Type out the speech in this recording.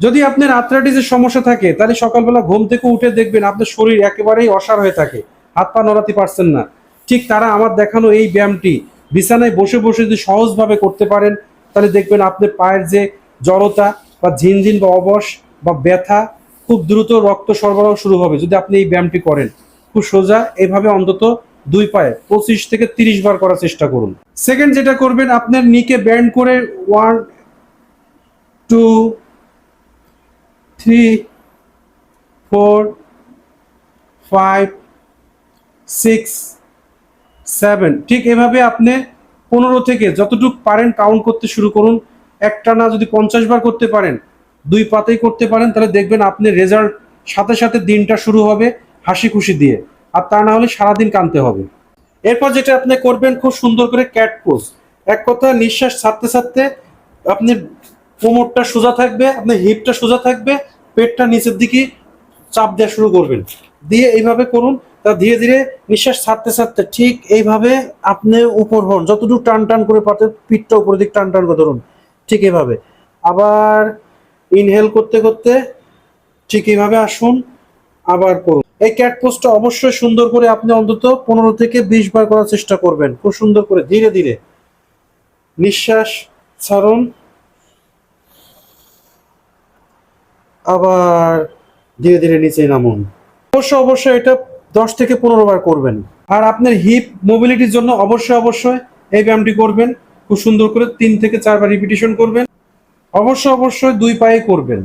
যদি আপনার আর্থ্রাইটিসের সমস্যা থাকে তাহলে সকালবেলা ঘুম থেকে উঠে দেখবেন আপনার শরীর একেবারেই অসাড় হয়ে থাকে, হাত পা নড়াতে পারছেন না। ঠিক তারা আমার দেখানো এই ব্যায়ামটি বিছানায় বসে বসে যদি সহজভাবে করতে পারেন তাহলে দেখবেন আপনার পায়ের যে জড়তা বা ঝিনঝিন বা অবশ বা ব্যথা খুব দ্রুত রক্ত সরবরাহ শুরু হবে যদি আপনি এই ব্যায়ামটি করেন। খুব সোজা এইভাবে অন্তত 2 পায়ে 25 থেকে 30 বার করার চেষ্টা করুন। সেকেন্ড যেটা করবেন, আপনার নিকে ব্যান্ড করে 1 2 3 4 5 6 7 ঠিক এভাবে আপনি 15 থেকে যতটুকু পারেন কাউন্ট করতে শুরু করুন। একটানা যদি 50 বার করতে পারেন, 2 পাতেই করতে পারেন, তাহলে দেখবেন আপনি রেজাল্ট সাথে সাথে দিনটা শুরু হবে হাসি খুশি দিয়ে। আর তা না হলে সারাদিন কাঁদতে হবে। এরপর যেটা আপনি করবেন, খুব সুন্দর করে ক্যাট পোজ। এক কথা নিঃশ্বাস ছাড়তে ছাড়তে আপনি কোমরটা সোজা থাকবে, আপনার হিপটা সোজা থাকবে, পেটটা নিচের দিকে চাপ দেওয়া শুরু করবেন, দিয়ে এইভাবে করুন। তা ধীরে ধীরে নিঃশ্বাস ছাড়তে ছাড়তে ঠিক এইভাবে আপনি উপর হন, যতটুকু টান টান করে পারতে পিঠটা উপরের দিক টান টান করে ধরুন, ঠিক এইভাবে। আবার ইনহেল করতে করতে ঠিক এইভাবে আসুন, আবার করুন। এই ক্যাট পোজটা অবশ্যই সুন্দর করে আপনি অন্তত 15 থেকে 20 বার করার চেষ্টা করবেন। খুব সুন্দর করে ধীরে ধীরে নিঃশ্বাস ছাড়ুন, আবার ধীরে ধীরে নিচে নামুন। অবশ্যই এটা 10 থেকে 15 বার করবেন। আর আপনার হিপ মোবিলিটির জন্য অবশ্যই এই ব্যায়ামটি করবেন। খুব সুন্দর করে 3 থেকে 4 বার রিপিটেশন করবেন। অবশ্যই 2 পায়ে করবেন।